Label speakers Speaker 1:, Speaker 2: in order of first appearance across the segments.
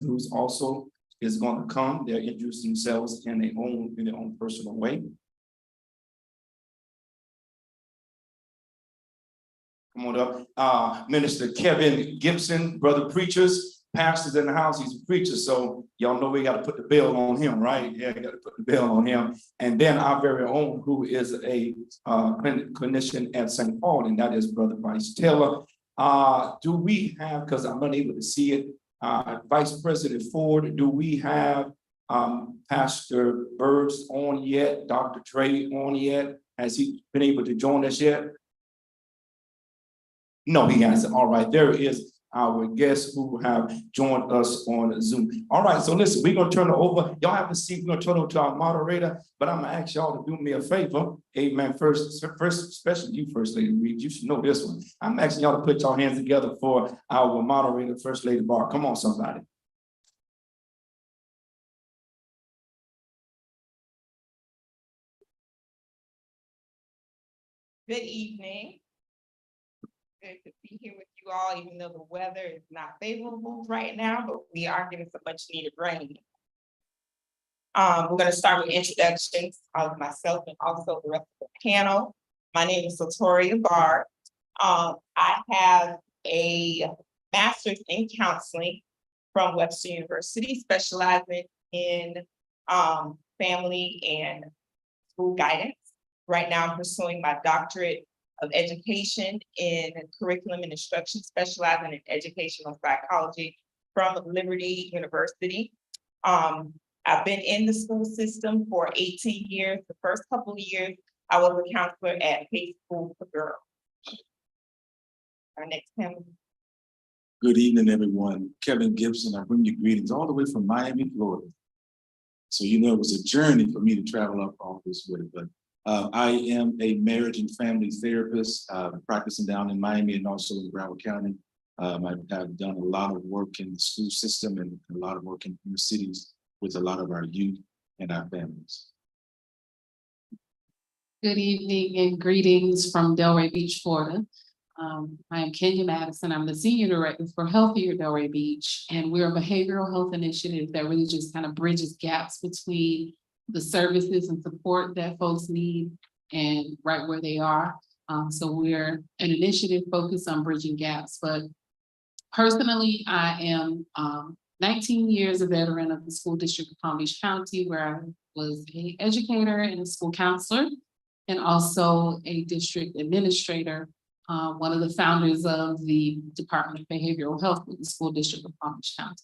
Speaker 1: who's also is going to come. They'll introduce themselves in their own personal way. Come on up. Minister Kevin Gibson, brother preachers, pastors in the house. He's a preacher, so y'all know we got to put the bell on him, right? Yeah, we got to put the bell on him. And then our very own, who is a clinician at St. Paul, and that is Brother Bryce Taylor. Do we have, because I'm unable to see it, Vice President Ford, do we have Pastor Birds on yet? Dr. Trey on yet? Has he been able to join us yet? No, he hasn't. All right, there is our guests who have joined us on Zoom. All right, so listen, we're going to turn it over. Y'all have a seat. We're going to turn it over to our moderator, but I'm going to ask y'all to do me a favor. Amen. First, especially you, First Lady Reed, you should know this one. I'm asking y'all to put your hands together for our moderator, First Lady Barr. Come on, somebody.
Speaker 2: Good evening. Good to be here with you all, even though the weather is not favorable right now, but we are getting some much needed rain. We're going to start with introductions of myself and also the rest of the panel. My name is Latoria Barr. I have a master's in counseling from Webster University, specializing in family and school guidance. Right now, I'm pursuing my doctorate of education in curriculum and instruction, specializing in educational psychology from Liberty University. I've been in the school system for 18 years. The first couple of years, I was a counselor at Pace School for Girls. Our next panel.
Speaker 3: Good evening, everyone. Kevin Gibson, I bring you greetings all the way from Miami, Florida. So you know it was a journey for me to travel up all this way, but I am a marriage and family therapist, practicing down in Miami and also in Broward County. I've done a lot of work in the school system and a lot of work in inner cities with a lot of our youth and our families.
Speaker 4: Good evening and greetings from Delray Beach, Florida. I am Kenya Madison. I'm the Senior Director for Healthier Delray Beach, and we're a behavioral health initiative that really just kind of bridges gaps between the services and support that folks need and right where they are. So we're an initiative focused on bridging gaps, but personally, I am 19 years a veteran of the school district of Palm Beach County, where I was an educator and a school counselor, and also a district administrator, one of the founders of the Department of Behavioral Health with the school district of Palm Beach County.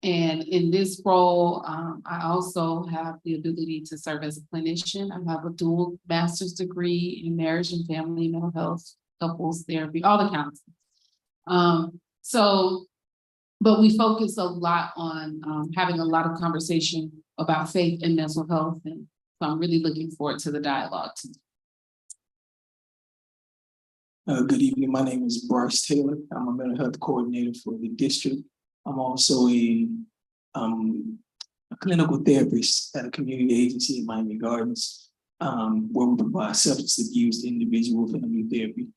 Speaker 4: And in this role, I also have the ability to serve as a clinician. I have a dual master's degree in marriage and family mental health, couples therapy, all the counseling. But we focus a lot on having a lot of conversation about faith and mental health. And so I'm really looking forward to the dialogue tonight.
Speaker 5: Good evening. My name is Bryce Taylor. I'm a mental health coordinator for the district. I'm also a clinical therapist at a community agency in Miami Gardens, where we provide substance abuse individual family therapy.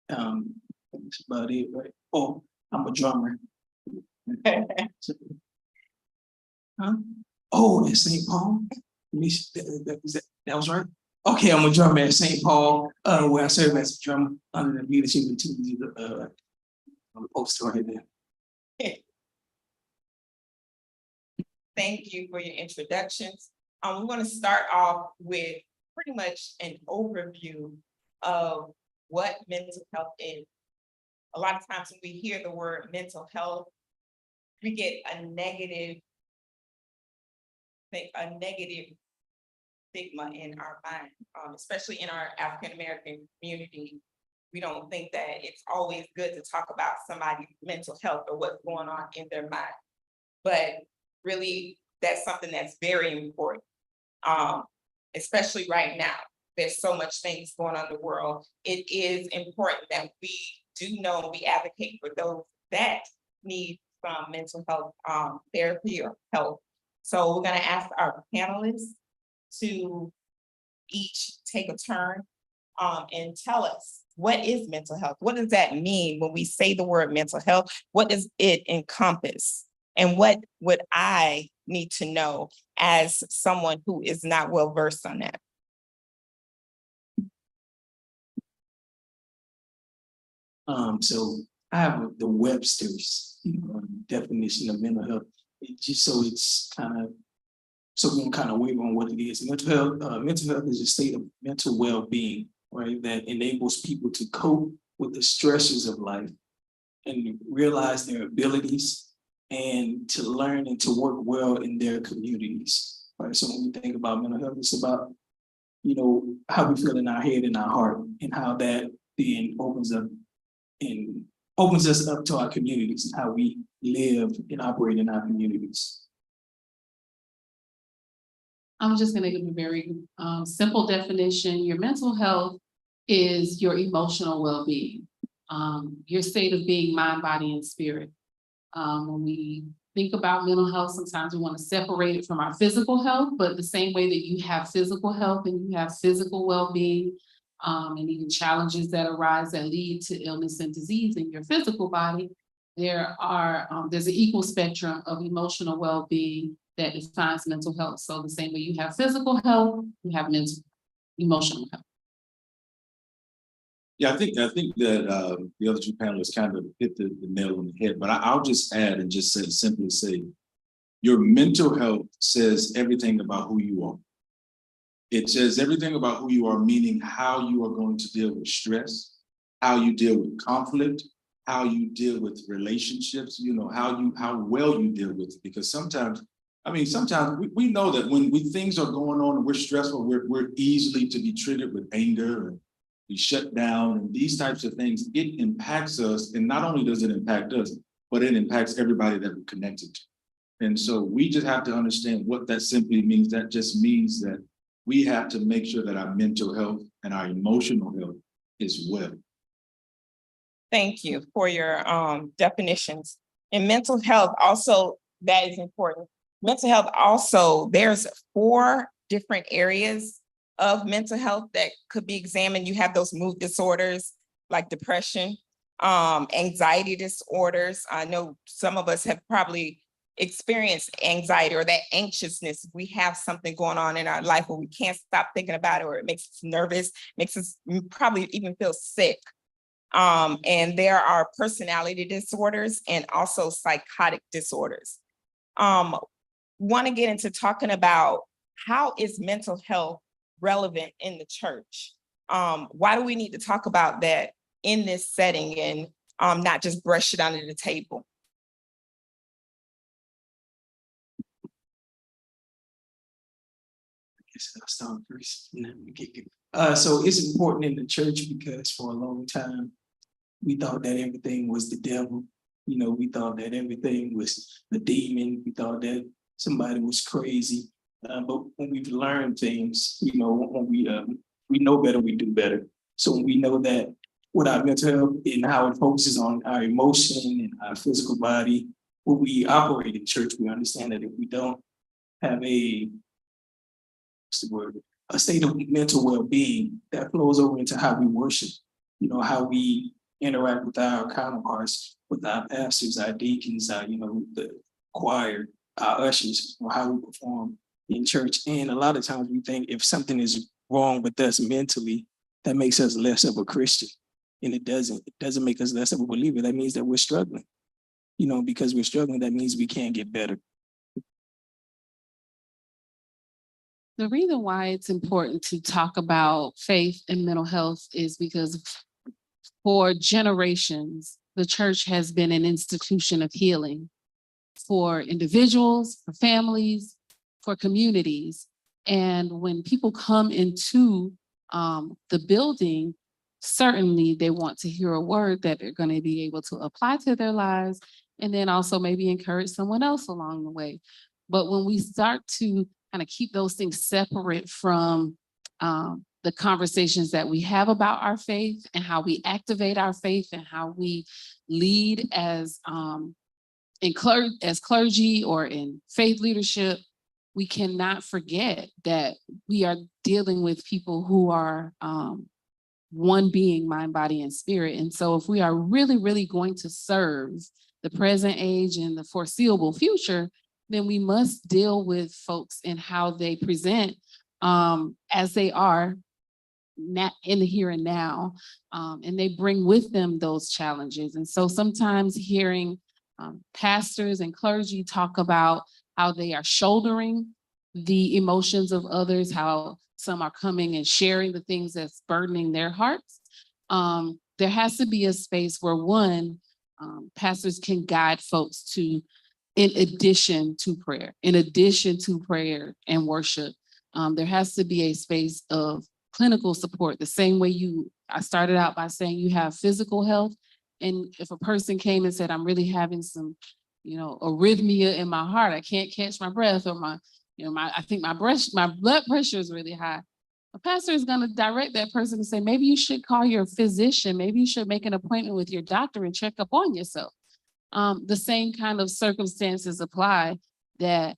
Speaker 5: That's about it, right? Oh, I'm a drummer. Huh? Oh, at St. Paul? That was right? Okay, I'm a drummer at St. Paul, where I serve as a drummer under the leadership of the poster right there.
Speaker 2: Thank you for your introductions. We're going to start off with pretty much an overview of what mental health is. A lot of times when we hear the word mental health, we get a negative stigma in our mind, especially in our African American community. We don't think that it's always good to talk about somebody's mental health or what's going on in their mind. But really, that's something that's very important, especially right now. There's so much things going on in the world. It is important that we do know, we advocate for those that need some mental health therapy or help. So we're going to ask our panelists to each take a turn and tell us what is mental health? What does that mean when we say the word mental health? What does it encompass? And what would I need to know as someone who is not well versed on that?
Speaker 5: So I have the Webster's definition of mental health, just so it's kind of, so we can kind of wave on what it is. Mental health is a state of mental well-being, right? That enables people to cope with the stresses of life and realize their abilities and to learn and to work well in their communities, right? So when we think about mental health, it's about, how we feel in our head and our heart, and how that then opens us up to our communities and how we live and operate in our communities.
Speaker 4: I'm just gonna give a very simple definition. Your mental health is your emotional well-being, your state of being, mind, body, and spirit. When we think about mental health, sometimes we want to separate it from our physical health, but the same way that you have physical health and you have physical well-being, and even challenges that arise that lead to illness and disease in your physical body, there's an equal spectrum of emotional well-being that defines mental health. So the same way you have physical health, you have emotional health.
Speaker 3: Yeah, I think that the other two panelists kind of hit the nail on the head, but I'll just add and just simply say, your mental health says everything about who you are. It says everything about who you are, meaning how you are going to deal with stress, how you deal with conflict, how you deal with relationships, how well you deal with it. Because sometimes we know that when things are going on and we're stressful, we're easily to be triggered with anger and we shut down and these types of things. It impacts us, and not only does it impact us, but it impacts everybody that we're connected to. And so we just have to understand what that simply means. That just means that we have to make sure that our mental health and our emotional health is well.
Speaker 2: Thank you for your definitions. And mental health also, that is important. Mental health also, there's 4 different areas of mental health that could be examined. You have those mood disorders like depression, anxiety disorders. I know some of us have probably experienced anxiety or that anxiousness. We have something going on in our life where we can't stop thinking about it, or it makes us nervous, makes us probably even feel sick. And there are personality disorders and also psychotic disorders. Want to get into talking about how is mental health relevant in the church? Why do we need to talk about that in this setting and not just brush it under the table?
Speaker 5: I'll start first. So it's important in the church because for a long time, we thought that everything was the devil. We thought that everything was the demon. We thought that somebody was crazy. But when we've learned things, when we know better, we do better. So when we know that with our mental health and how it focuses on our emotion and our physical body, when we operate in church, we understand that if we don't have a state of mental well-being, that flows over into how we worship, how we interact with our counterparts, with our pastors, our deacons, the choir, our ushers, or how we perform in church. And a lot of times we think if something is wrong with us mentally, that makes us less of a Christian. And it doesn't make us less of a believer. That means that we're struggling. Because we're struggling, that means we can't get better.
Speaker 4: The reason why it's important to talk about faith and mental health is because for generations, the church has been an institution of healing for individuals, for families, for communities. And when people come into the building, certainly they want to hear a word that they're going to be able to apply to their lives, and then also maybe encourage someone else along the way. But when we start to kind of keep those things separate from the conversations that we have about our faith and how we activate our faith and how we lead as clergy or in faith leadership, we cannot forget that we are dealing with people who are one being, mind, body, and spirit. And so if we are really, really going to serve the present age and the foreseeable future, then we must deal with folks in how they present as they are not in the here and now, and they bring with them those challenges. And so sometimes hearing pastors and clergy talk about how they are shouldering the emotions of others, how some are coming and sharing the things that's burdening their hearts. There has to be a space where pastors can guide folks to, in addition to prayer and worship, there has to be a space of clinical support. The same way I started out by saying you have physical health. And if a person came and said, I'm really having some, arrhythmia in my heart, I can't catch my breath, or I think my blood pressure is really high. A pastor is going to direct that person and say, maybe you should call your physician. Maybe you should make an appointment with your doctor and check up on yourself. The same kind of circumstances apply, that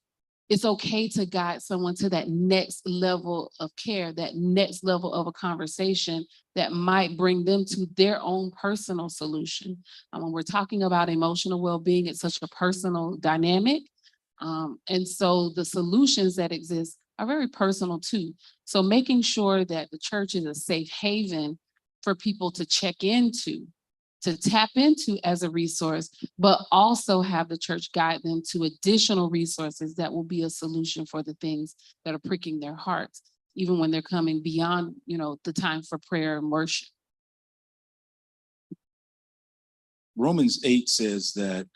Speaker 4: it's okay to guide someone to that next level of care, that next level of a conversation that might bring them to their own personal solution. When we're talking about emotional well-being, it's such a personal dynamic. And so the solutions that exist are very personal too. So making sure that the church is a safe haven for people to check into, to tap into as a resource, but also have the church guide them to additional resources that will be a solution for the things that are pricking their hearts, even when they're coming beyond, the time for prayer and worship.
Speaker 3: Romans 8 says that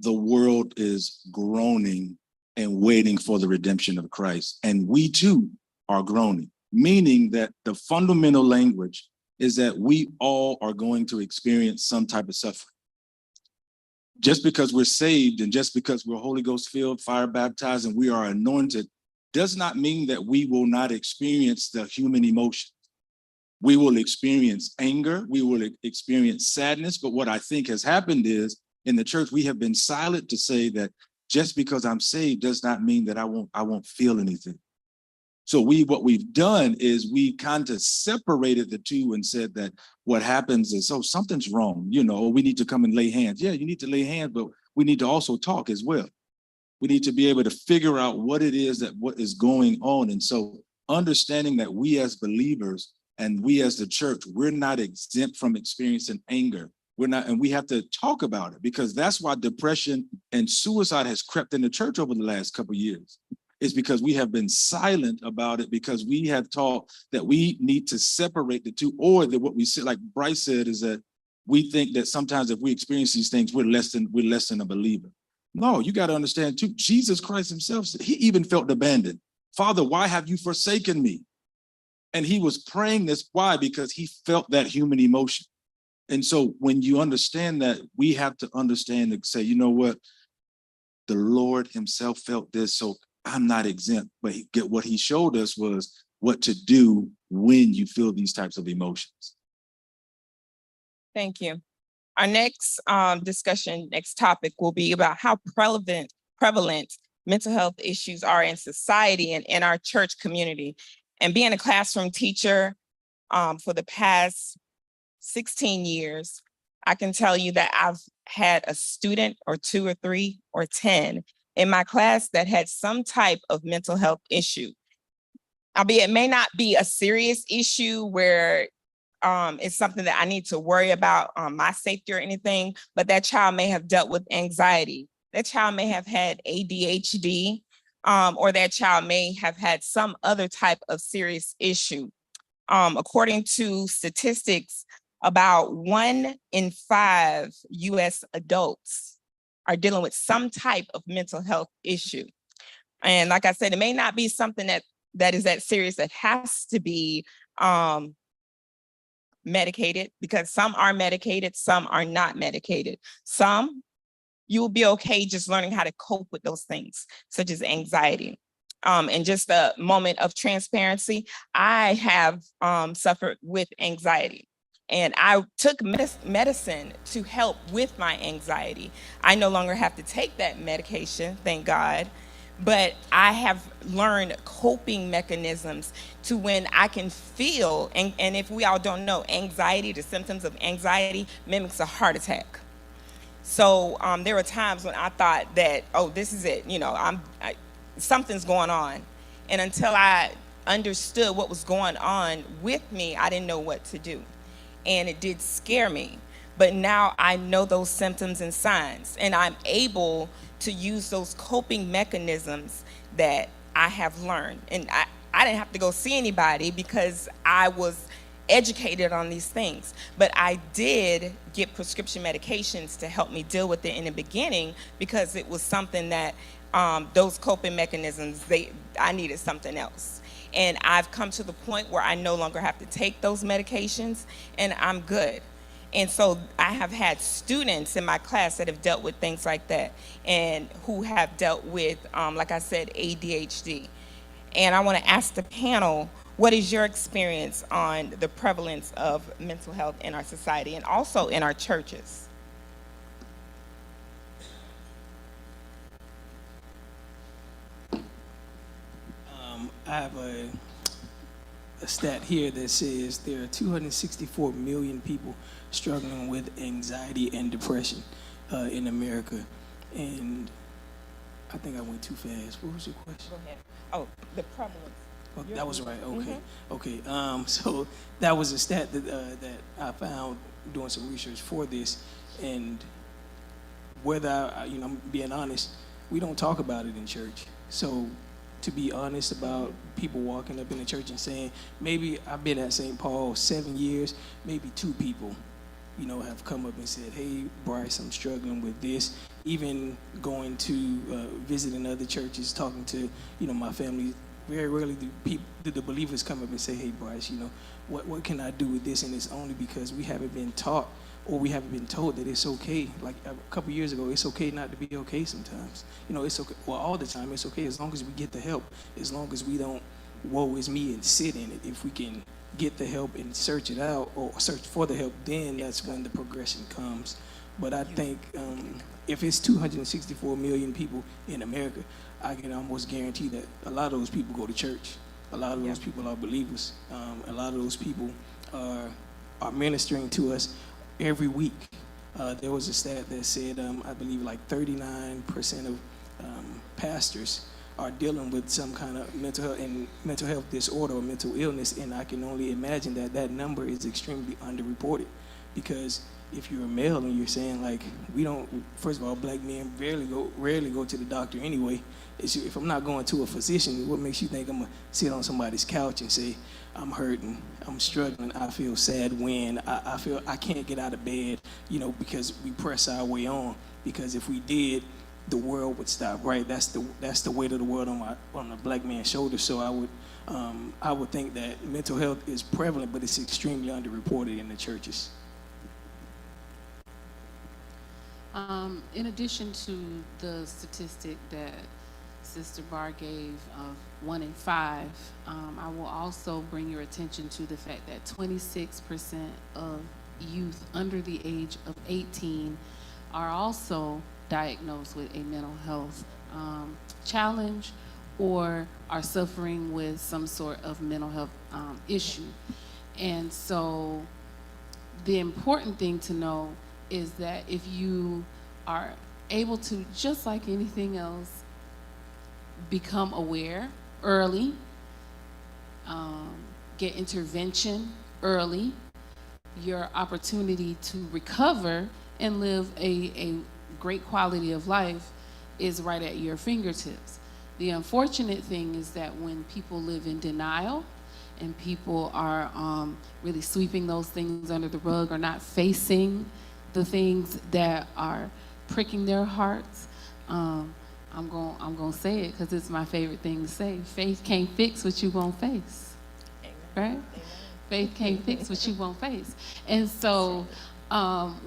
Speaker 3: the world is groaning and waiting for the redemption of Christ. And we too are groaning, meaning that the fundamental language is that we all are going to experience some type of suffering. Just because we're saved and just because we're Holy Ghost filled, fire baptized, and we are anointed, does not mean that we will not experience the human emotion. We will experience anger, we will experience sadness, but what I think has happened is, in the church, we have been silent to say that just because I'm saved does not mean that I won't feel anything. So what we've done is we kind of separated the two and said that what happens is, something's wrong. We need to come and lay hands. Yeah, you need to lay hands, but we need to also talk as well. We need to be able to figure out what it is what is going on. And so understanding that we as believers and we as the church, we're not exempt from experiencing anger. We're not, and we have to talk about it, because that's why depression and suicide has crept in the church over the last couple of years. It's because we have been silent about it, because we have taught that we need to separate the two, or that what we said, like Bryce said, is that we think that sometimes if we experience these things, we're less than a believer. No, you got to understand too, Jesus Christ himself, he even felt abandoned. Father, why have you forsaken me? And he was praying this. Why? Because he felt that human emotion. And so when you understand that, we have to understand and say, you know what? The Lord himself felt this, so I'm not exempt. But what he showed us was what to do when you feel these types of emotions.
Speaker 2: Thank you. Our next next topic will be about how prevalent mental health issues are in society and in our church community. And being a classroom teacher for the past 16 years, I can tell you that I've had a student or 2 or 3 or 10 in my class that had some type of mental health issue. Albeit it may not be a serious issue where it's something that I need to worry about my safety or anything, but that child may have dealt with anxiety. That child may have had ADHD, or that child may have had some other type of serious issue. According to statistics, about 1 in 5 US adults are dealing with some type of mental health issue. And like I said, it may not be something that is that serious that has to be medicated, because some are medicated, some are not medicated. Some, you will be okay just learning how to cope with those things, such as anxiety. And just a moment of transparency, I have suffered with anxiety. And I took medicine to help with my anxiety. I no longer have to take that medication, thank God. but I have learned coping mechanisms to when I can feel, and if we all don't know, anxiety, the symptoms of anxiety mimics a heart attack. So there were times when I thought that, oh, this is it, something's going on. And until I understood what was going on with me, I didn't know what to do. And it did scare me. But now I know those symptoms and signs, and I'm able to use those coping mechanisms that I have learned. And I didn't have to go see anybody because I was educated on these things. But I did get prescription medications to help me deal with it in the beginning, because it was something that those coping mechanisms, I needed something else. And I've come to the point where I no longer have to take those medications, and I'm good. And so I have had students in my class that have dealt with things like that, and who have dealt with, like I said, ADHD. And I want to ask the panel, what is your experience on the prevalence of mental health in our society and also in our churches?
Speaker 5: I have a stat here that says there are 264 million people struggling with anxiety and depression in America. And I think I went too fast. What was your question?
Speaker 2: Go ahead. Oh, the prevalence.
Speaker 5: Oh, that was right. Okay. Okay. So that was a stat that I found doing some research for this, and whether I'm being honest, we don't talk about it in church. So to be honest about people walking up in the church and saying, maybe I've been at St. Paul 7 years, maybe 2 people, have come up and said, hey, Bryce, I'm struggling with this. Even going to visiting other churches, talking to, my family, very rarely do the believers come up and say, hey, Bryce, what can I do with this? And it's only because we haven't been taught, or we haven't been told that it's okay. Like a couple years ago, it's okay not to be okay sometimes. It's okay, well, all the time, it's okay as long as we get the help, as long as we don't woe is me and sit in it. If we can get the help and search it out, or search for the help, then that's when the progression comes. But I think if it's 264 million people in America, I can almost guarantee that a lot of those people go to church. A lot of those people are believers. A lot of those people are ministering to us every week. There was a stat that said, I believe like 39% of pastors are dealing with some kind of mental health disorder or mental illness, and I can only imagine that number is extremely underreported. Because if you're a male and you're saying, like, we don't, first of all, black men rarely go to the doctor anyway. If I'm not going to a physician, what makes you think I'm gonna sit on somebody's couch and say, I'm hurting, I'm struggling, I feel sad when I feel I can't get out of bed, because we press our way on. Because if we did, the world would stop, right? That's the weight of the world on a black man's shoulders. So I would think that mental health is prevalent, but it's extremely underreported in the churches.
Speaker 4: In addition to the statistic that Sister Barr gave of 1 in 5, I will also bring your attention to the fact that 26% of youth under the age of 18 are also diagnosed with a mental health challenge, or are suffering with some sort of mental health issue. And so the important thing to know is that if you are able to, just like anything else, become aware early, get intervention early, your opportunity to recover and live a great quality of life is right at your fingertips. The unfortunate thing is that when people live in denial and people are really sweeping those things under the rug, or not facing the things that are pricking their hearts, I'm gonna say it because it's my favorite thing to say. Faith can't fix what you won't face, right? Amen. Faith can't fix what you won't face. And so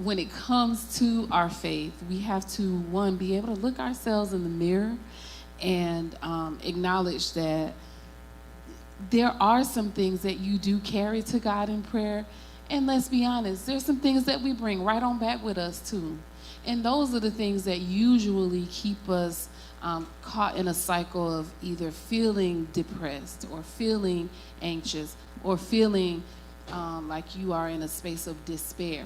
Speaker 4: when it comes to our faith, we have to, one, be able to look ourselves in the mirror and acknowledge that there are some things that you do carry to God in prayer. And let's be honest, there's some things that we bring right on back with us too. And those are the things that usually keep us caught in a cycle of either feeling depressed or feeling anxious or feeling like you are in a space of despair.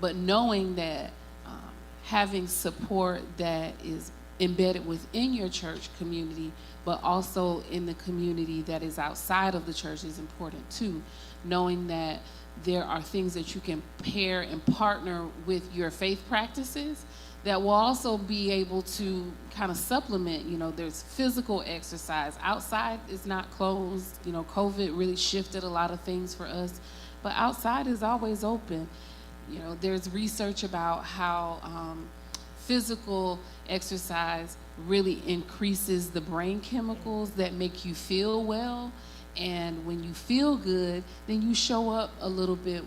Speaker 4: But knowing that having support that is embedded within your church community, but also in the community that is outside of the church is important too. Knowing that there are things that you can pair and partner with your faith practices that will also be able to kind of supplement, there's physical exercise. Outside is not closed. COVID really shifted a lot of things for us, but outside is always open. There's research about how physical exercise really increases the brain chemicals that make you feel well. And when you feel good, then you show up a little bit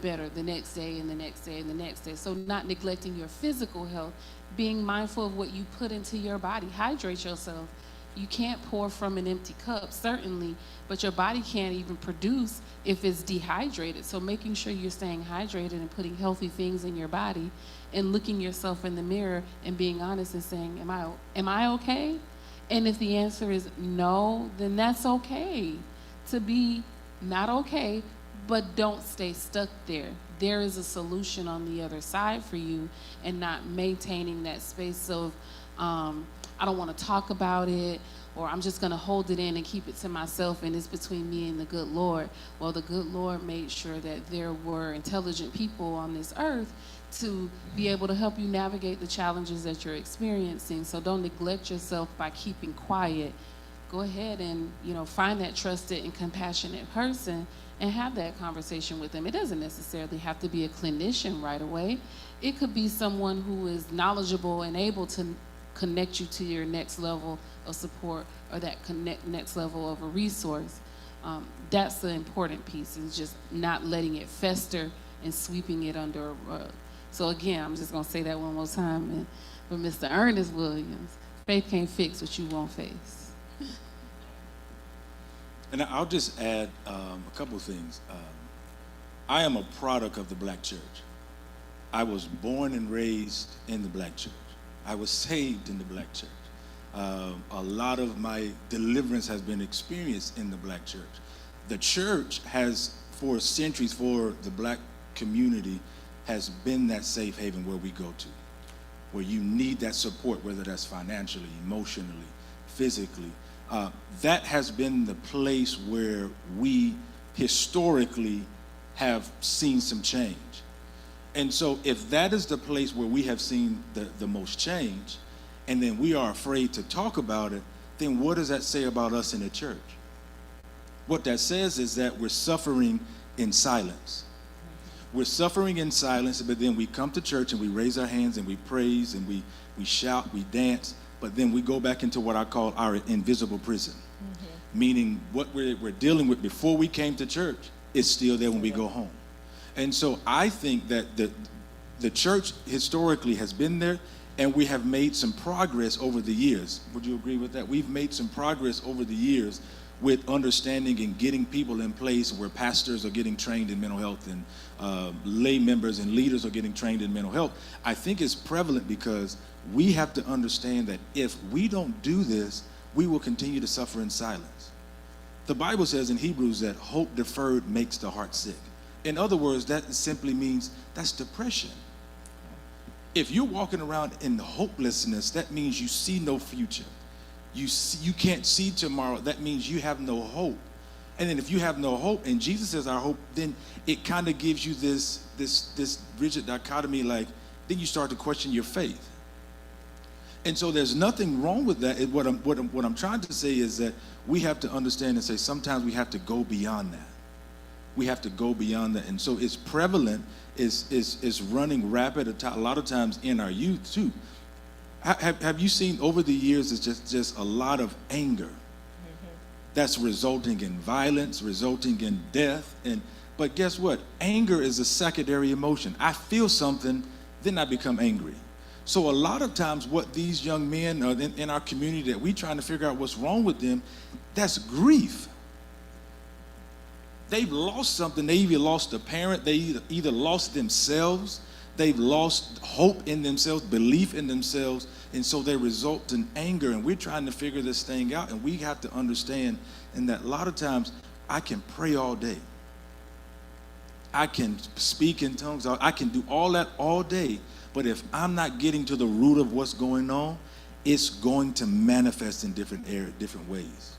Speaker 4: better the next day and the next day and the next day. So not neglecting your physical health, being mindful of what you put into your body. Hydrate yourself. You can't pour from an empty cup, certainly, but your body can't even produce if it's dehydrated. So making sure you're staying hydrated and putting healthy things in your body and looking yourself in the mirror and being honest and saying, am I okay? And if the answer is no, then that's okay to be not okay, but don't stay stuck there. There is a solution on the other side for you, and not maintaining that space of, I don't want to talk about it, or I'm just going to hold it in and keep it to myself, and it's between me and the good Lord. Well, the good Lord made sure that there were intelligent people on this earth to be able to help you navigate the challenges that you're experiencing. So don't neglect yourself by keeping quiet. Go ahead and, find that trusted and compassionate person and have that conversation with them. It doesn't necessarily have to be a clinician right away. It could be someone who is knowledgeable and able to connect you to your next level of support or that next level of a resource. That's the important piece, is just not letting it fester and sweeping it under a rug. So again, I'm just going to say that one more time. For Mr. Ernest Williams, faith can't fix what you won't face.
Speaker 3: And I'll just add a couple things. I am a product of the Black church. I was born and raised in the Black church. I was saved in the Black church. A lot of my deliverance has been experienced in the Black church. The church has, for centuries, for the Black community, has been that safe haven where we go to, where you need that support, whether that's financially, emotionally, physically. That has been the place where we historically have seen some change. And so if that is the place where we have seen the most change, and then we are afraid to talk about it, then what does that say about us in the church? What that says is that we're suffering in silence. We're suffering in silence, but then we come to church and we raise our hands and we praise and we shout, we dance, but then we go back into what I call our invisible prison. Meaning what we're dealing with before we came to church is still there when we go home. And so I think that the church historically has been there, and we have made some progress over the years. Would you agree with that? We've made some progress over the years with understanding and getting people in place where pastors are getting trained in mental health and lay members and leaders are getting trained in mental health. I think it's prevalent because we have to understand that if we don't do this, we will continue to suffer in silence. The Bible says in Hebrews that hope deferred makes the heart sick. In other words, that simply means that's depression. If you're walking around in hopelessness, that means you see no future. You can't see tomorrow. That means you have no hope. And then if you have no hope, and Jesus is our hope, then it kind of gives you this rigid dichotomy, like then you start to question your faith. And so there's nothing wrong with that. What I'm trying to say is that we have to understand and say sometimes we have to go beyond that. We have to go beyond that. And so it's prevalent, is running rapid a lot of times in our youth too. Have you seen over the years it's just a lot of anger that's resulting in violence, resulting in death. But guess what? Anger is a secondary emotion. I feel something, then I become angry. So a lot of times what these young men in our community that we trying to figure out what's wrong with them, that's grief. They've lost something. They either lost a parent, they either lost themselves, They've lost hope in themselves, belief in themselves, and so they result in anger. And we're trying to figure this thing out, and we have to understand, and that a lot of times I can pray all day. I can speak in tongues. I can do all that all day, but if I'm not getting to the root of what's going on, it's going to manifest in different areas, different ways.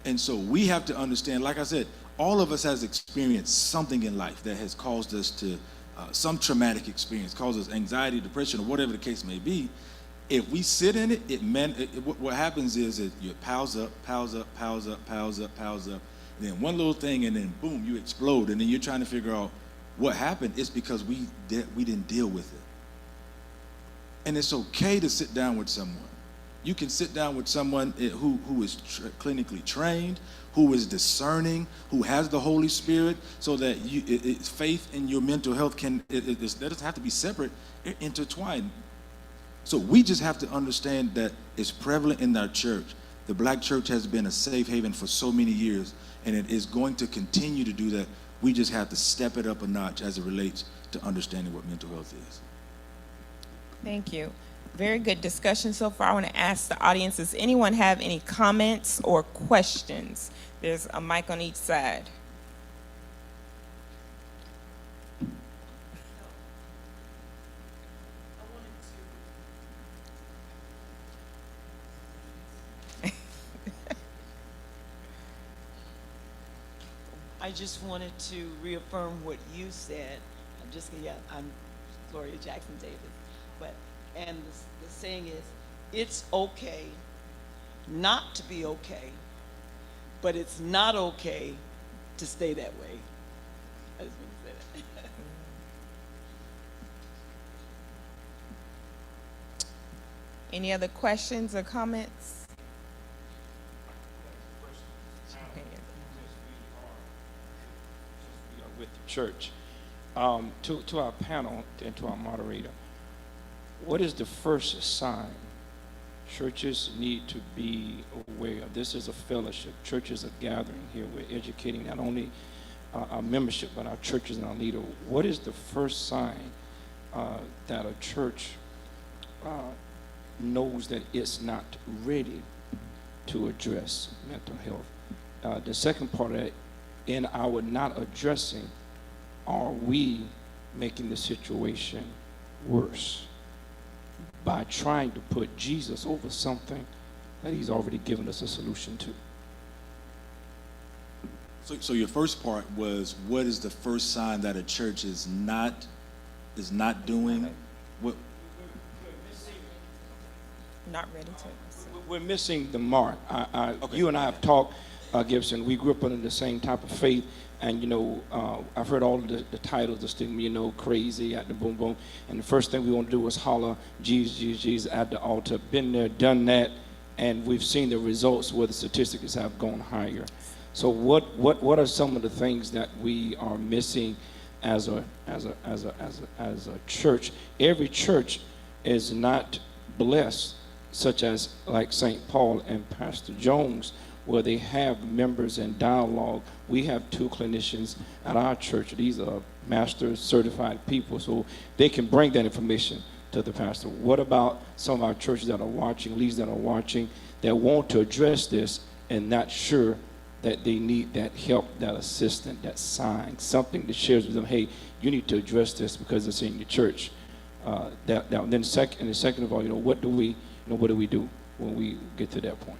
Speaker 3: And so we have to understand, like I said, all of us has experienced something in life that has caused us to, some traumatic experience, causes anxiety, depression, or whatever the case may be. If we sit in it, what happens is it piles up, piles up, piles up, piles up, piles up. And then one little thing, and then boom, you explode. And then you're trying to figure out what happened. It's because we didn't deal with it. And it's okay to sit down with someone. You can sit down with someone who is clinically trained, who is discerning, who has the Holy Spirit, so that faith and your mental health that doesn't have to be separate, intertwined. So we just have to understand that it's prevalent in our church. The Black church has been a safe haven for so many years, and it is going to continue to do that. We just have to step it up a notch as it relates to understanding what mental health is.
Speaker 2: Thank you. Very good discussion so far. I want to ask the audience, does anyone have any comments or questions? There's a mic on each side.
Speaker 6: I just wanted to reaffirm what you said. I'm Gloria Jackson Davis. And the saying is, it's okay not to be okay, but it's not okay to stay that way. I just want to say that.
Speaker 2: Any other questions or comments?
Speaker 7: With the church, to our panel and to our moderator, what is the first sign churches need to be aware of? This is a fellowship. Churches are gathering here. We're educating not only our membership, but our churches and our leader. What is the first sign that a church knows that it's not ready to address mental health? The second part of that, in our not addressing, are we making the situation worse by trying to put Jesus over something that he's already given us a solution to?
Speaker 3: So your first part was, what is the first sign that a church is not doing what?
Speaker 2: Not ready to.
Speaker 7: We're missing the mark. You and I have talked, Gibson. We grew up under the same type of faith, and I've heard all of the titles, the stigma, crazy at the boom boom, and the first thing we want to do is holler Jesus, Jesus, Jesus at the altar. Been there, done that, and we've seen the results where the statistics have gone higher. So what are some of the things that we are missing as a church? Every church is not blessed, such as like St. Paul and Pastor Jones, where they have members in dialogue. We have 2 clinicians at our church. These are master's certified people, so they can bring that information to the pastor. What about some of our churches that are watching, leaders that are watching, that want to address this and not sure that they need that help, that assistance, that sign, something that shares with them, hey, you need to address this because it's in your church. Then second of all, what do we do when we get to that point?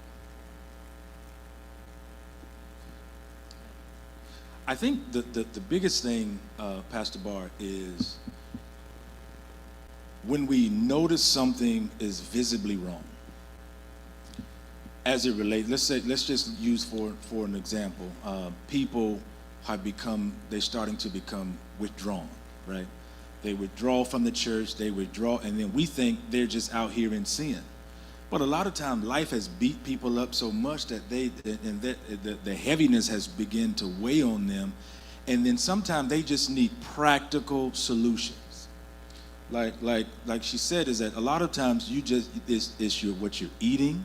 Speaker 3: I think the biggest thing, Pastor Barr, is when we notice something is visibly wrong. As it relates, let's just use for an example, people they're starting to become withdrawn, right? They withdraw from the church, and then we think they're just out here in sin. But a lot of times life has beat people up so much that the heaviness has begun to weigh on them. And then sometimes they just need practical solutions. Like she said, is that a lot of times it's what you're eating,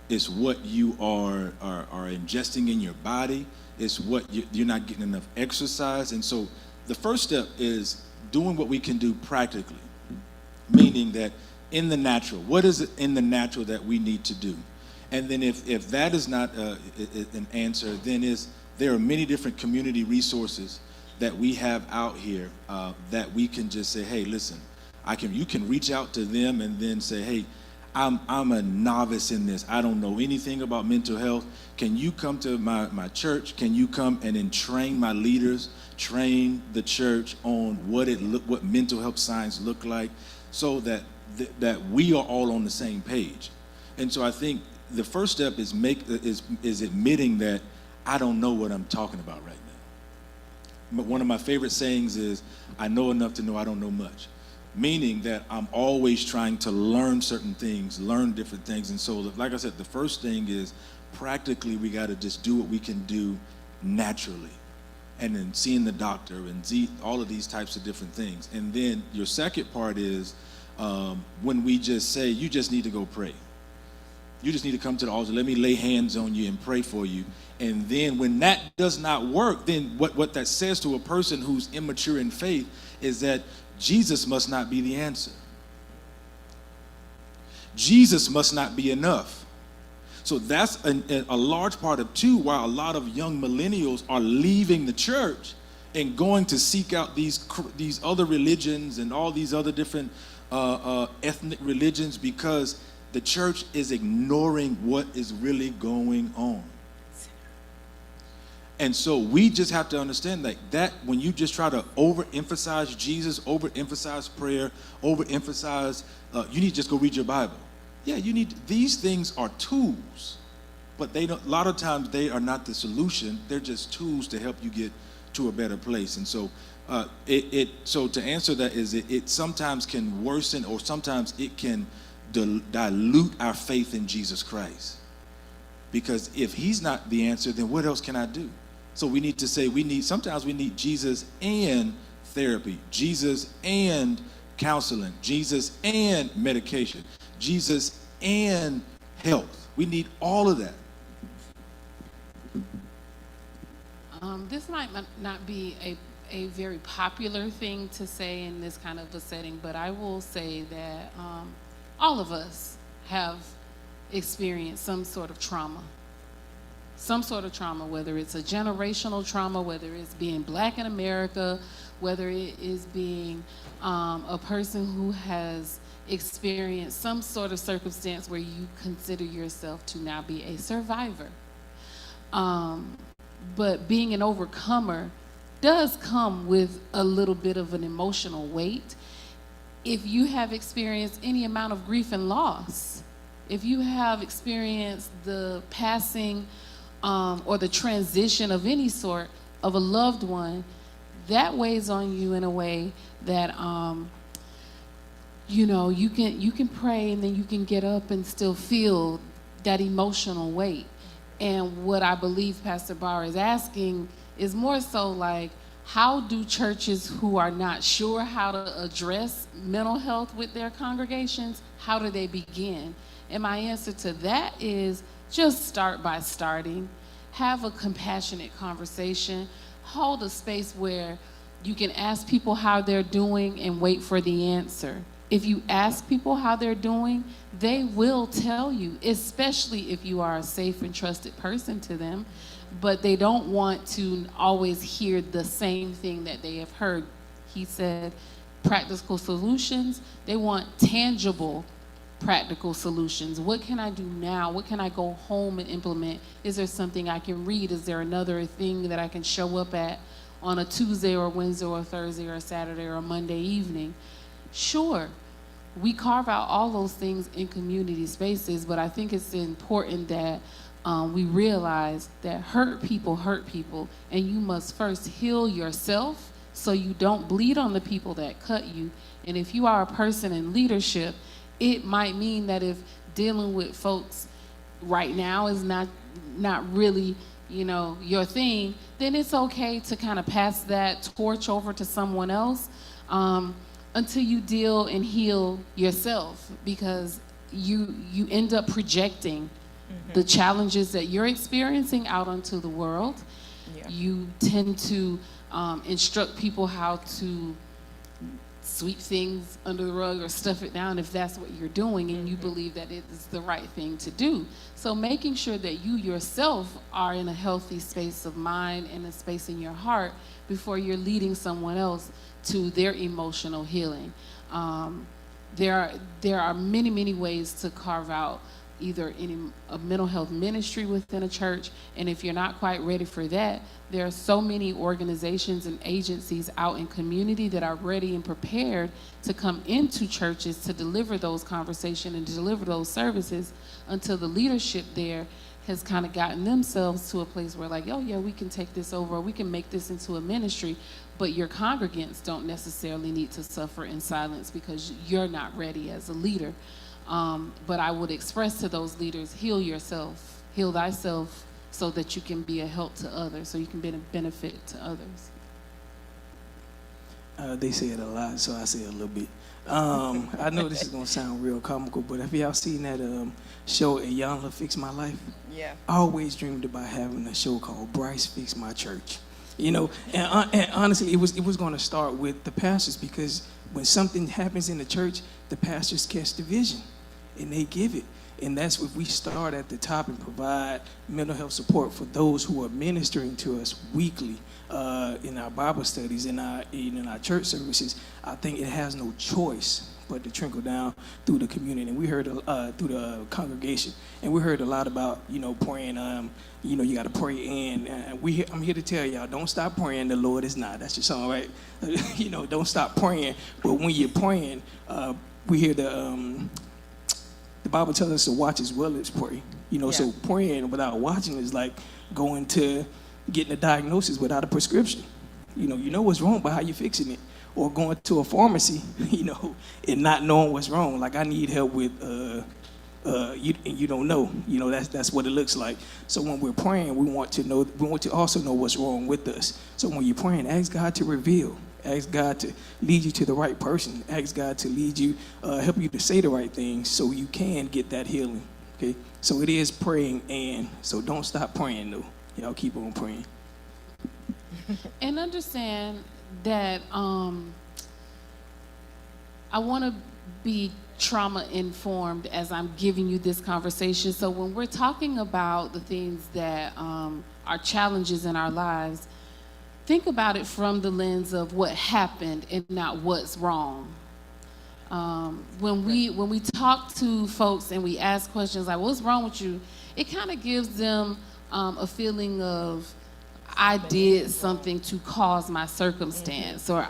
Speaker 3: it's what you are ingesting in your body, it's what you're not getting enough exercise. And so the first step is doing what we can do practically, meaning that in the natural, what is it in the natural that we need to do? And then if that is not an answer, then there are many different community resources that we have out here that we can just say, hey, listen, you can reach out to them and then say, hey, I'm a novice in this. I don't know anything about mental health. Can you come to my church? Can you come and then train my leaders, train the church on what mental health signs look like, so that we are all on the same page? And so I think the first step is admitting that I don't know what I'm talking about right now. But one of my favorite sayings is, I know enough to know I don't know much. Meaning that I'm always trying to learn certain things, learn different things. And so, like I said, the first thing is practically we got to just do what we can do naturally. And then seeing the doctor and all of these types of different things. And then your second part is when we just say, you just need to go pray. You just need to come to the altar. Let me lay hands on you and pray for you. And then when that does not work, then what that says to a person who's immature in faith is that Jesus must not be the answer. Jesus must not be enough. So that's a large part of too why a lot of young millennials are leaving the church and going to seek out these other religions and all these other different ethnic religions, because the church is ignoring what is really going on. And so we just have to understand that when you just try to overemphasize Jesus, overemphasize prayer, overemphasize, you need to just go read your Bible. Yeah, these things are tools, but a lot of times they are not the solution. They're just tools to help you get to a better place. And so so to answer that is it sometimes can worsen, or sometimes it can dilute our faith in Jesus Christ. Because if he's not the answer, then what else can I do? So we need to say sometimes we need Jesus and therapy, Jesus and counseling, Jesus and medication, Jesus and health. We need all of that.
Speaker 4: This might not be a very popular thing to say in this kind of a setting, but I will say that all of us have experienced some sort of trauma. Whether it's a generational trauma, whether it's being Black in America, whether it is being a person who has experienced some sort of circumstance where you consider yourself to now be a survivor. But being an overcomer does come with a little bit of an emotional weight. If you have experienced any amount of grief and loss, if you have experienced the passing or the transition of any sort of a loved one, that weighs on you in a way that you can pray and then you can get up and still feel that emotional weight. And what I believe Pastor Barr is asking is more so like, how do churches who are not sure how to address mental health with their congregations, how do they begin? And my answer to that is just start by starting. Have a compassionate conversation. Hold a space where you can ask people how they're doing and wait for the answer. If you ask people how they're doing, they will tell you, especially if you are a safe and trusted person to them. But they don't want to always hear the same thing that they have heard. He said practical solutions. They want tangible practical solutions. What can I do now? What can I go home and implement? Is there something I can read? Is there another thing that I can show up at on a Tuesday or Wednesday or Thursday or Saturday or Monday evening? Sure, we carve out all those things in community spaces, but I think it's important that we realize that hurt people, and you must first heal yourself so you don't bleed on the people that cut you. And if you are a person in leadership, it might mean that if dealing with folks right now is not really, your thing, then it's okay to kind of pass that torch over to someone else until you deal and heal yourself, because you end up projecting the challenges that you're experiencing out onto the world. Yeah. You tend to instruct people how to sweep things under the rug or stuff it down if that's what you're doing and you believe that it is the right thing to do. So making sure that you yourself are in a healthy space of mind and a space in your heart before you're leading someone else to their emotional healing. There are many, many ways to carve out either a mental health ministry within a church, and if you're not quite ready for that, there are so many organizations and agencies out in community that are ready and prepared to come into churches to deliver those conversations and deliver those services until the leadership there has kind of gotten themselves to a place where like, oh yeah, we can take this over, or we can make this into a ministry, but your congregants don't necessarily need to suffer in silence because you're not ready as a leader. But I would express to those leaders, heal yourself, heal thyself, so that you can be a help to others, so you can be a benefit to others.
Speaker 5: They say it a lot, so I say it a little bit. I know this is gonna sound real comical, but have y'all seen that show Iyanla Fix My Life?
Speaker 2: Yeah.
Speaker 5: I always dreamed about having a show called Bryce Fix My Church. You know, and honestly, it was going to start with the pastors, because when something happens in the church, the pastors catch the vision and they give it. And that's what we start at the top and provide mental health support for those who are ministering to us weekly in our Bible studies, in our church services. I think it has no choice but to trickle down through the community. And we heard through the congregation, and we heard a lot about praying. You got to pray in. And I'm here to tell y'all, don't stop praying. The Lord is not. That's your song, right? Don't stop praying. But when you're praying, we hear the Bible tells us to watch as well as pray. So praying without watching is like going to getting a diagnosis without a prescription. You know what's wrong, but how you fixing it? Or going to a pharmacy, and not knowing what's wrong. Like, I need help with, you don't know. That's what it looks like. So when we're praying, we want to also know what's wrong with us. So when you're praying, ask God to reveal. Ask God to lead you to the right person. Ask God to lead you, help you to say the right things so you can get that healing. Okay? So it is praying, and so don't stop praying, though. Y'all keep on praying.
Speaker 4: And understand that I want to be trauma informed as I'm giving you this conversation. So when we're talking about the things that are challenges in our lives, think about it from the lens of what happened and not what's wrong. When we talk to folks and we ask questions like, what's wrong with you? It kind of gives them a feeling of, I did something to cause my circumstance, or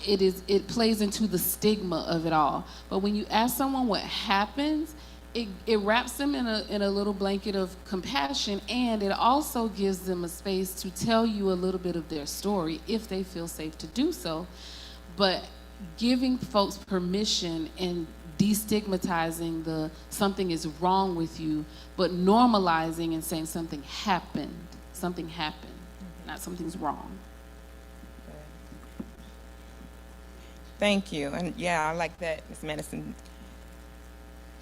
Speaker 4: it plays into the stigma of it all. But when you ask someone what happens, it wraps them in a little blanket of compassion, and it also gives them a space to tell you a little bit of their story if they feel safe to do so. But giving folks permission and destigmatizing the something is wrong with you, but normalizing and saying something happened, not something's wrong.
Speaker 2: Thank you. And yeah, I like that, Ms. Madison.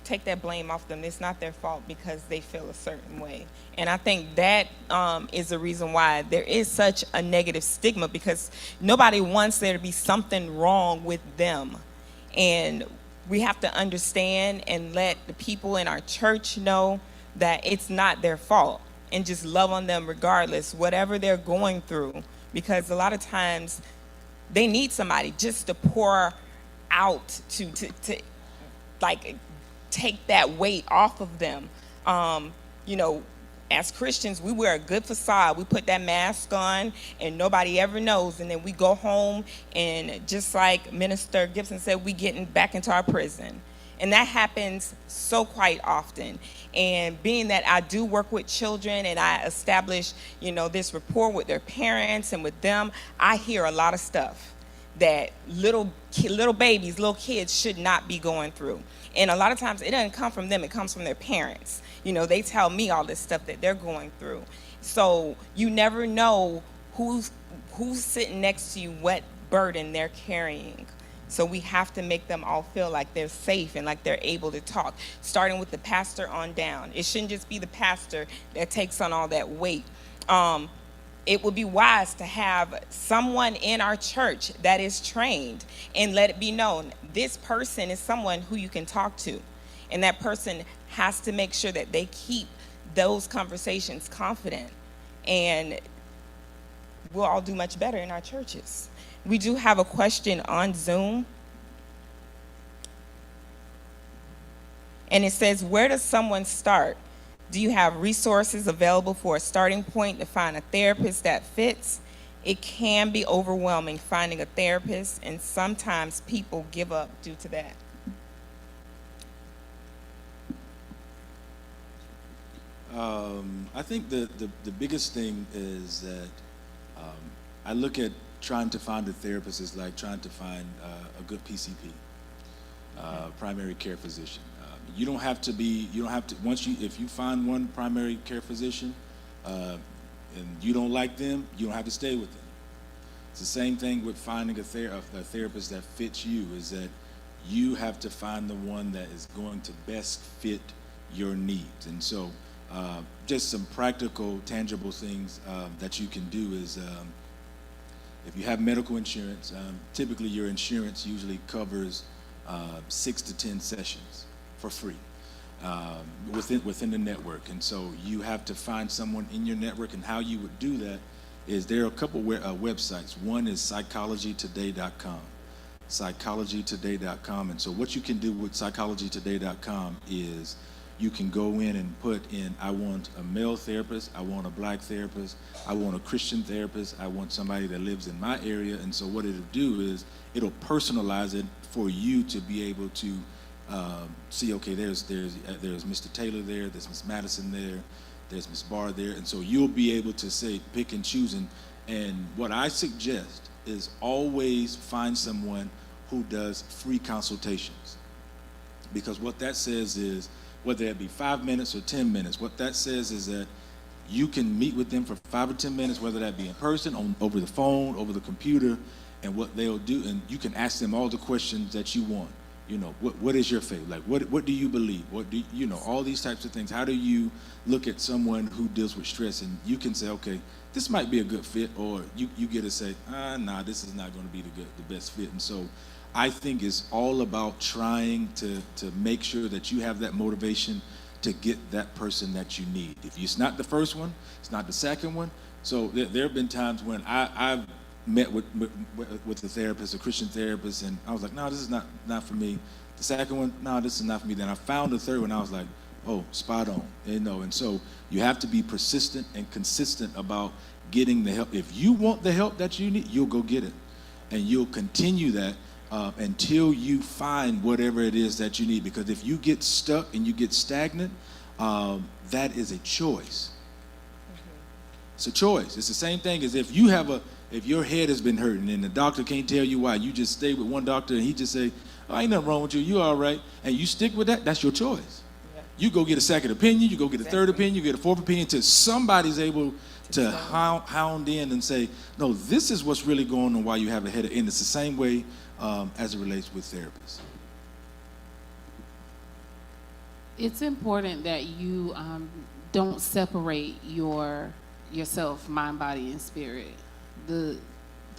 Speaker 2: Take that blame off them. It's not their fault because they feel a certain way. And I think that is the reason why there is such a negative stigma, because nobody wants there to be something wrong with them. And we have to understand and let the people in our church know that it's not their fault, and just love on them regardless, whatever they're going through, because a lot of times they need somebody just to pour out to like take that weight off of them. As Christians, we wear a good facade. We put that mask on and nobody ever knows. And then we go home and, just like Minister Gibson said, we getting back into our prison. And that happens so quite often. And being that I do work with children and I establish, this rapport with their parents and with them, I hear a lot of stuff that little babies, little kids should not be going through. And a lot of times it doesn't come from them, it comes from their parents. They tell me all this stuff that they're going through. So you never know who's sitting next to you, what burden they're carrying. So we have to make them all feel like they're safe and like they're able to talk, starting with the pastor on down. It shouldn't just be the pastor that takes on all that weight. it would be wise to have someone in our church that is trained and let it be known this person is someone who you can talk to. And that person has to make sure that they keep those conversations confident, and we'll all do much better in our churches. We do have a question on Zoom. And it says, where does someone start? Do you have resources available for a starting point to find a therapist that fits? It can be overwhelming finding a therapist, and sometimes people give up due to that.
Speaker 3: I think the biggest thing is that I look at trying to find a therapist is like trying to find a good PCP, primary care physician. You don't have to, if you find one primary care physician and you don't like them, you don't have to stay with them. It's the same thing with finding a therapist that fits you, is that you have to find the one that is going to best fit your needs. And so just some practical, tangible things that you can do is if you have medical insurance, typically your insurance usually covers 6 to 10 sessions for free within the network. And so you have to find someone in your network, and how you would do that is there are a couple websites. One is psychologytoday.com. Psychologytoday.com. And so what you can do with psychologytoday.com is you can go in and put in, I want a male therapist, I want a black therapist, I want a Christian therapist, I want somebody that lives in my area. And so what it'll do is it'll personalize it for you to be able to see, okay, there's Mr. Taylor there, there's Miss Madison there, there's Miss Barr there. And so you'll be able to say, pick and choose. And what I suggest is always find someone who does free consultations. Because what that says is, whether it be 5 minutes or 10 minutes, what that says is that you can meet with them for 5 or 10 minutes, whether that be in person, over the phone, over the computer, and what they'll do, and you can ask them all the questions that you want. You know, what is your faith? Like, what do you believe? What do you know? All these types of things. How do you look at someone who deals with stress? And you can say, okay, this might be a good fit, or you get to say, nah, this is not going to be the best fit. And so I think it's all about trying to make sure that you have that motivation to get that person that you need. If it's not the first one, it's not the second one. So there have been times when I've met with a therapist, a Christian therapist, and I was like, no, this is not for me. The second one, no, this is not for me. Then I found the third one, I was like, oh, spot on. You know, and so you have to be persistent and consistent about getting the help. If you want the help that you need, you'll go get it. And you'll continue that until you find whatever it is that you need. Because if you get stuck and you get stagnant, that is a choice. It's a choice. It's the same thing as if your head has been hurting and the doctor can't tell you why. You just stay with one doctor and he just say, oh, ain't nothing wrong with you. You all right. And you stick with that. That's your choice. Yeah. You go get a second opinion. You go get a third opinion. You get a fourth opinion until somebody's able to hound in and say, no, this is what's really going on while you have a headache. And it's the same way as it relates with therapists.
Speaker 4: It's important that you don't separate yourself, mind, body, and spirit. The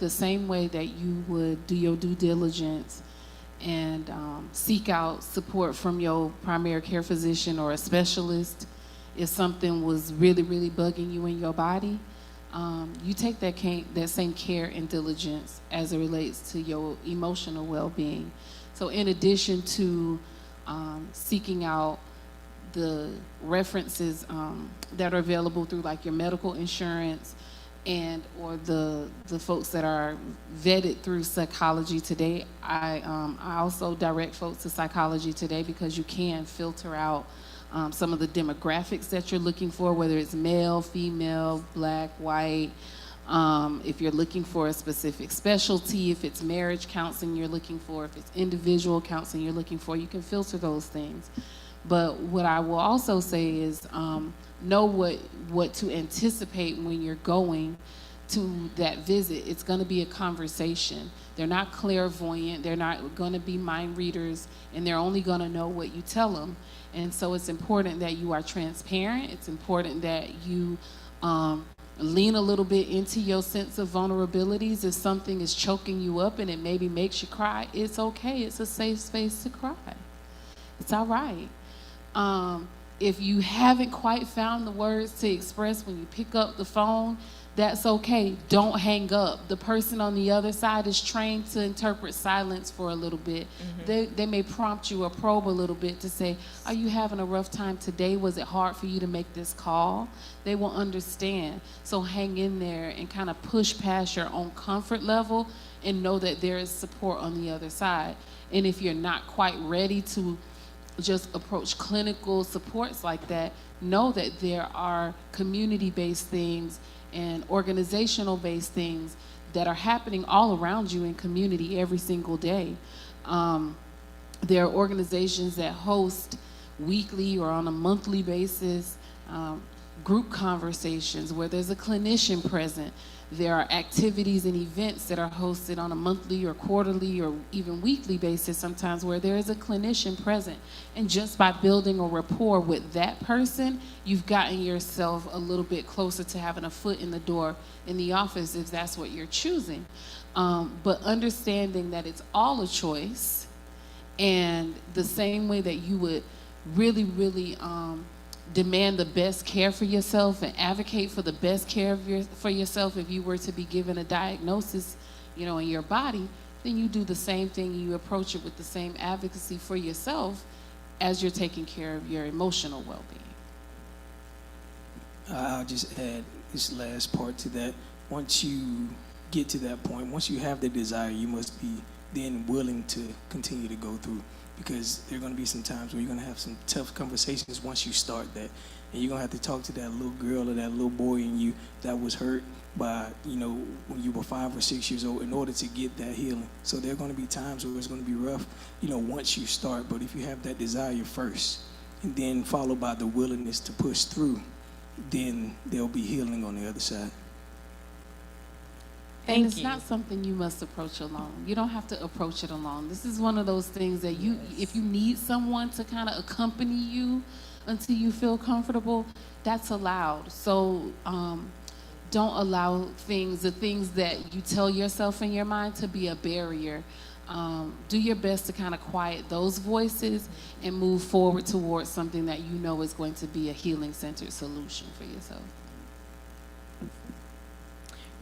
Speaker 4: same way that you would do your due diligence and seek out support from your primary care physician or a specialist if something was really, really bugging you in your body, you take that same care and diligence as it relates to your emotional well-being. So in addition to seeking out the references that are available through like your medical insurance and or the folks that are vetted through Psychology Today, I also direct folks to Psychology Today because you can filter out some of the demographics that you're looking for, whether it's male, female, black, white. If you're looking for a specific specialty, if it's marriage counseling you're looking for, if it's individual counseling you're looking for, you can filter those things. But what I will also say is know what to anticipate when you're going to that visit. It's going to be a conversation. They're not clairvoyant. They're not going to be mind readers, and they're only going to know what you tell them. And so it's important that you are transparent. It's important that you lean a little bit into your sense of vulnerabilities. If something is choking you up and it maybe makes you cry, it's okay. It's a safe space to cry. It's all right. If you haven't quite found the words to express when you pick up the phone, that's okay. Don't hang up. The person on the other side is trained to interpret silence for a little bit. They may prompt you or probe a little bit to say, are you having a rough time today? Was it hard for you to make this call? They will understand. So hang in there and kind of push past your own comfort level and know that there is support on the other side. And if you're not quite ready to just approach clinical supports like that, know that there are community-based things and organizational-based things that are happening all around you in community every single day. There are organizations that host weekly or on a monthly basis group conversations where there's a clinician present. There are activities and events that are hosted on a monthly or quarterly or even weekly basis sometimes where there is a clinician present. And just by building a rapport with that person, you've gotten yourself a little bit closer to having a foot in the door in the office if that's what you're choosing. But understanding that it's all a choice, and the same way that you would really demand the best care for yourself and advocate for the best care for yourself if you were to be given a diagnosis, in your body, then you do the same thing. You approach it with the same advocacy for yourself as you're taking care of your emotional well-being.
Speaker 5: I'll just add this last part to that. Once you get to that point, once you have the desire, you must be then willing to continue to go through, because there are going to be some times where you're going to have some tough conversations once you start that. And you're going to have to talk to that little girl or that little boy in you that was hurt by, when you were 5 or 6 years old in order to get that healing. So there are going to be times where it's going to be rough, once you start. But if you have that desire first and then followed by the willingness to push through, then there'll be healing on the other side.
Speaker 4: And it's not something you must approach alone. You don't have to approach it alone. This is one of those things that if you need someone to kind of accompany you until you feel comfortable, that's allowed. So don't allow the things that you tell yourself in your mind to be a barrier. Do your best to kind of quiet those voices and move forward towards something that you know is going to be a healing-centered solution for yourself.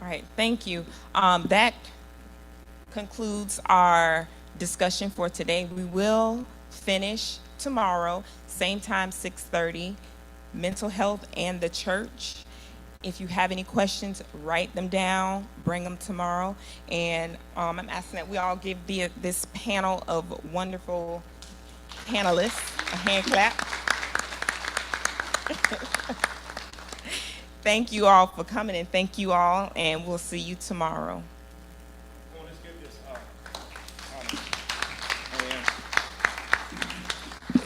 Speaker 2: All right, thank you. That concludes our discussion for today. We will finish tomorrow, same time, 6:30, mental health and the church. If you have any questions, write them down, bring them tomorrow. And I'm asking that we all give this panel of wonderful panelists a hand clap. Thank you all for coming, and thank you all, and we'll see you tomorrow.
Speaker 1: Well, let's give this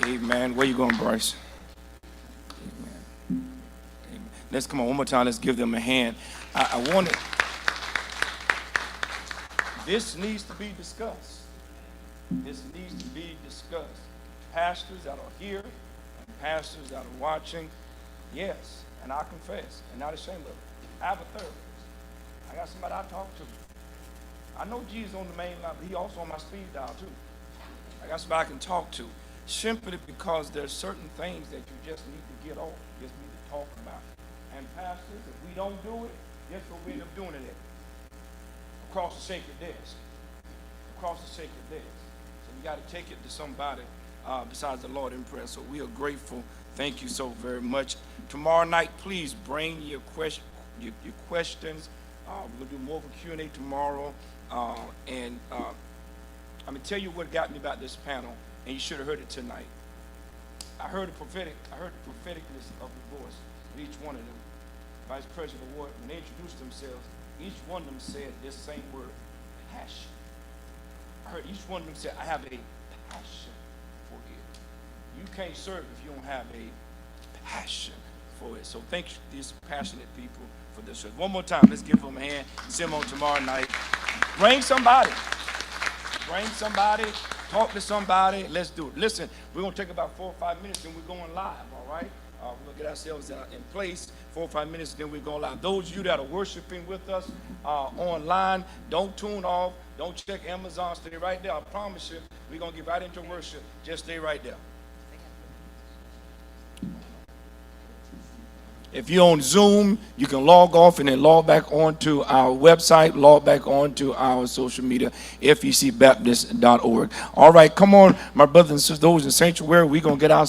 Speaker 1: Amen. Where you going, Bryce? Amen. Amen. Let's come on one more time. Let's give them a hand. I want it. This needs to be discussed. This needs to be discussed. Pastors that are here and pastors that are watching, yes. And I confess, and not ashamed of it. I have a therapist. I got somebody I talk to. I know Jesus on the main line, but he also on my speed dial too. I got somebody I can talk to, simply because there's certain things that you just need to get off, just need to talk about. And pastors, if we don't do it, guess what we end up doing it at? Across the sacred desk. Across the sacred desk. So we got to take it to somebody besides the Lord in prayer. So we are grateful. Thank you so very much. Tomorrow night, please bring your questions. We're going to do more of a Q&A tomorrow. And I'm going to tell you what got me about this panel, and you should have heard it tonight. I heard the propheticness of the voice of each one of them. Vice President Ward, when they introduced themselves, each one of them said this same word, passion. I heard each one of them say, I have a passion for it. You can't serve if you don't have a passion for it. So thank you, these passionate people, for this. One more time, let's give them a hand. See them on tomorrow night. Bring somebody. Bring somebody. Talk to somebody. Let's do it. Listen, we're going to take about 4 or 5 minutes and we're going live, all right? We'll get ourselves in place, 4 or 5 minutes, then we're going to allow those of you that are worshiping with us online, don't tune off, don't check Amazon, stay right there. I promise you, we're going to get right into worship. Just stay right there. If you're on Zoom, you can log off and then log back onto our website, log back onto our social media, fecbaptist.org. All right, come on, my brothers and sisters, those in sanctuary, we're going to get our